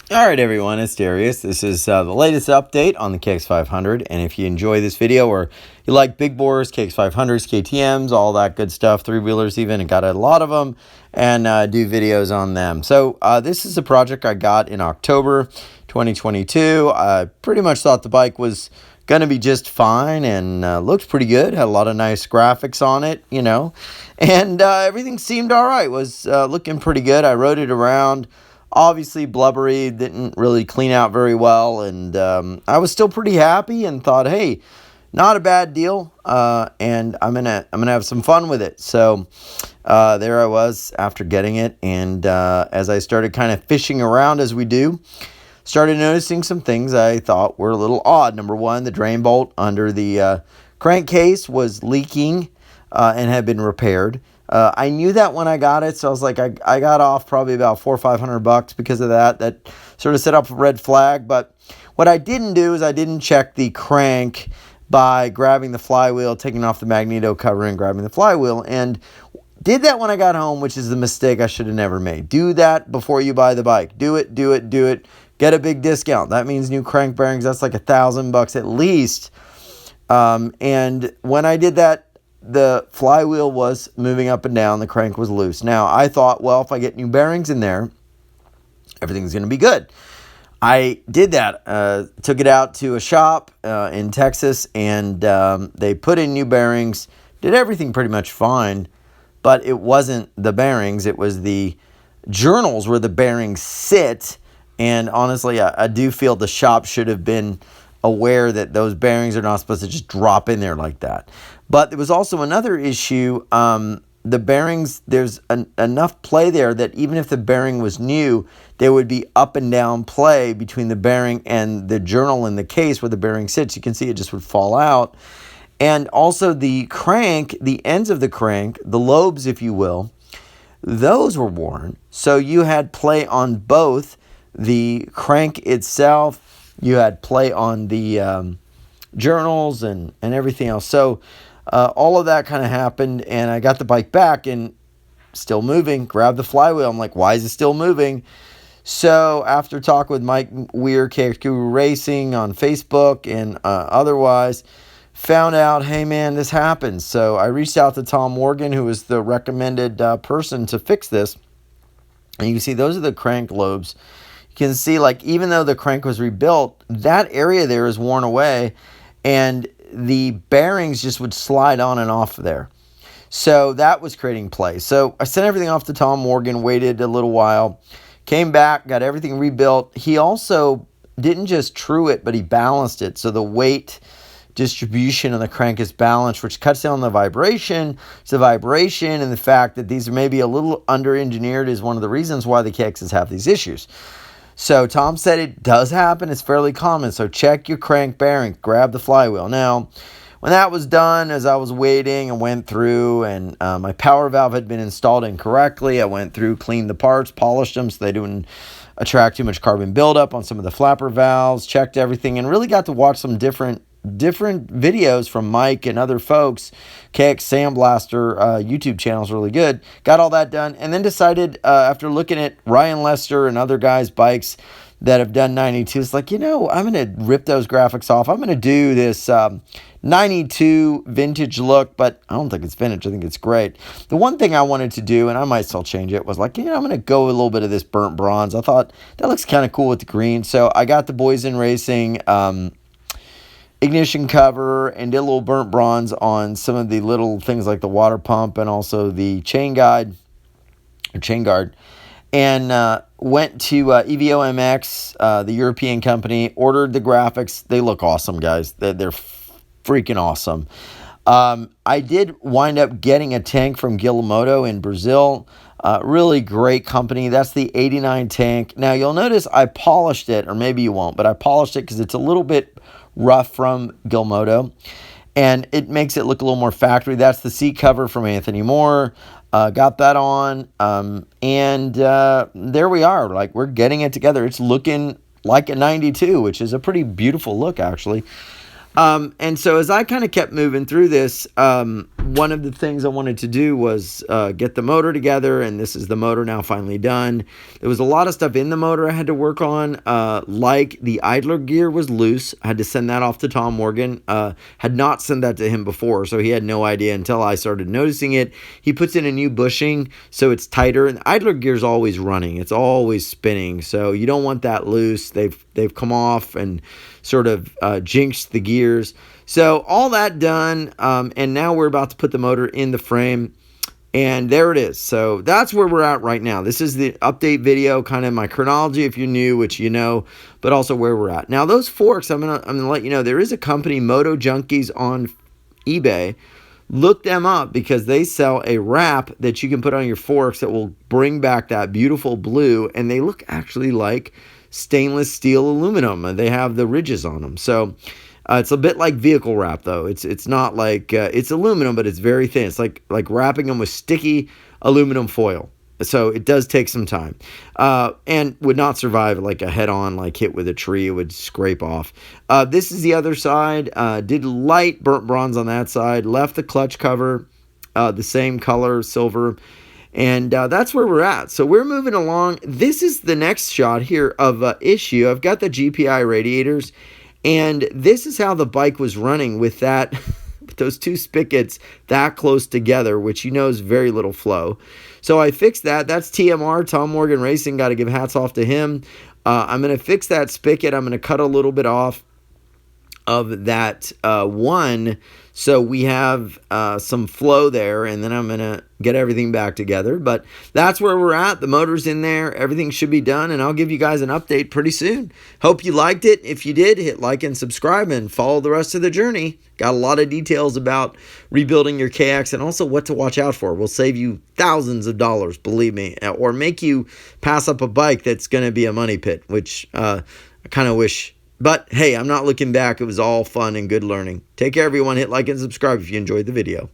Alright everyone, it's Darius. This is the latest update on the KX500, and if you enjoy this video or you like big bores, KX500s, KTMs, all that good stuff, three-wheelers even, and got a lot of them, and do videos on them. So this is a project I got in October 2022. I pretty much thought the bike was going to be just fine and looked pretty good, had a lot of nice graphics on it, you know, and everything seemed alright, was looking pretty good. I rode it around. Obviously blubbery, didn't really clean out very well, and I was still pretty happy and thought, hey, not a bad deal, and I'm gonna have some fun with it. So there I was after getting it, and as I started kind of fishing around as we do, started noticing some things I thought were a little odd. Number one, the drain bolt under the crankcase was leaking and had been repaired. I knew that when I got it, so I was like, I got off probably about $400 or $500 because of that. That sort of set up a red flag. But what I didn't do is I didn't check the crank by grabbing the flywheel, taking off the magneto cover and grabbing the flywheel, and did that when I got home, which is the mistake I should have never made. Do that before you buy the bike. Do it. Get a big discount. That means new crank bearings. That's like $1,000 at least. And when I did that, the flywheel was moving up and down. The crank was loose. Now, I thought, well, if I get new bearings in there, everything's going to be good. I did that. Took it out to a shop in Texas, and they put in new bearings. Did everything pretty much fine, but it wasn't the bearings. It was the journals where the bearings sit. And honestly, I do feel the shop should have been aware that those bearings are not supposed to just drop in there like that. But there was also another issue. The bearings, there's enough play there that even if the bearing was new, there would be up and down play between the bearing and the journal in the case where the bearing sits. You can see it just would fall out. And also the crank, the ends of the crank, the lobes, if you will, those were worn. So you had play on both the crank itself, you had play on the journals and everything else. So all of that kind of happened, and I got the bike back and still moving. Grabbed the flywheel. I'm like, why is it still moving? So after talking with Mike Weir, KX Racing on Facebook and otherwise, found out, hey man, this happens. So I reached out to Tom Morgan, who was the recommended person to fix this. And you can see those are the crank lobes. You can see, like, even though the crank was rebuilt, that area there is worn away, and the bearings just would slide on and off there. So that was creating play. So I sent everything off to Tom Morgan, waited a little while, came back, got everything rebuilt. He also didn't just true it, but he balanced it. So the weight distribution of the crank is balanced, which cuts down the vibration. So the vibration and the fact that these are maybe a little under-engineered is one of the reasons why the KXs have these issues. So Tom said it does happen. It's fairly common. So check your crank bearing. Grab the flywheel. Now, when that was done, as I was waiting, I went through, and my power valve had been installed incorrectly. I went through, cleaned the parts, polished them so they didn't attract too much carbon buildup on some of the flapper valves, checked everything, and really got to watch some different videos from Mike and other folks. KX Sandblaster YouTube channel is really good. Got all that done, and then decided after looking at Ryan Lester and other guys' bikes that have done 92s, like, you know, I'm going to rip those graphics off. I'm going to do this 92 vintage look, but I don't think it's vintage. I think it's great. The one thing I wanted to do, and I might still change it, was like, you know, I'm going to go with a little bit of this burnt bronze. I thought that looks kind of cool with the green. So I got the Boys in Racing ignition cover and did a little burnt bronze on some of the little things like the water pump and also the chain guard, and went to EVO MX, the European company, ordered the graphics. They look awesome, guys. They're freaking awesome. I did wind up getting a tank from Gilimoto in Brazil. Really great company. That's the 89 tank. Now you'll notice I polished it, or maybe you won't, but I polished it because it's a little bit rough from Gilimoto, and it makes it look a little more factory. That's the seat cover from Anthony Moore. Got that on, and there we are. Like, we're getting it together. It's looking like a 92, which is a pretty beautiful look, actually. And so as I kind of kept moving through this, one of the things I wanted to do was get the motor together, and this is the motor now finally done. There was a lot of stuff in the motor I had to work on, like the idler gear was loose. I had to send that off to Tom Morgan. Had not sent that to him before, so he had no idea until I started noticing it. He puts in a new bushing, so it's tighter, and the idler gear is always running. It's always spinning, so you don't want that loose. They've come off and sort of jinxed the gears. So all that done, and now we're about to put the motor in the frame, and there it is. So that's where we're at right now. This is the update video, kind of my chronology if you're new, which you know, but also where we're at. Now those forks, I'm gonna let you know, there is a company, Moto Junkies, on eBay. Look them up because they sell a wrap that you can put on your forks that will bring back that beautiful blue, and they look actually like stainless steel aluminum. They have the ridges on them. So it's a bit like vehicle wrap, though. It's not like it's aluminum, but it's very thin. It's like wrapping them with sticky aluminum foil. So it does take some time, and would not survive like a head-on like hit with a tree. It would scrape off. This is the other side. Did light burnt bronze on that side. Left the clutch cover the same color, silver. And that's where we're at. So we're moving along. This is the next shot here of issue. I've got the GPI radiators. And this is how the bike was running with that, with those two spigots that close together, which you know is very little flow. So I fixed that. That's TMR, Tom Morgan Racing. Got to give hats off to him. I'm going to fix that spigot. I'm going to cut a little bit off of that one, so we have some flow there, and then I'm going to get everything back together. But that's where we're at. The motor's in there. Everything should be done, and I'll give you guys an update pretty soon. Hope you liked it. If you did, hit like and subscribe and follow the rest of the journey. Got a lot of details about rebuilding your KX and also what to watch out for. We'll save you thousands of dollars, believe me, or make you pass up a bike that's going to be a money pit, which I kind of wish. But hey, I'm not looking back. It was all fun and good learning. Take care, everyone. Hit like and subscribe if you enjoyed the video.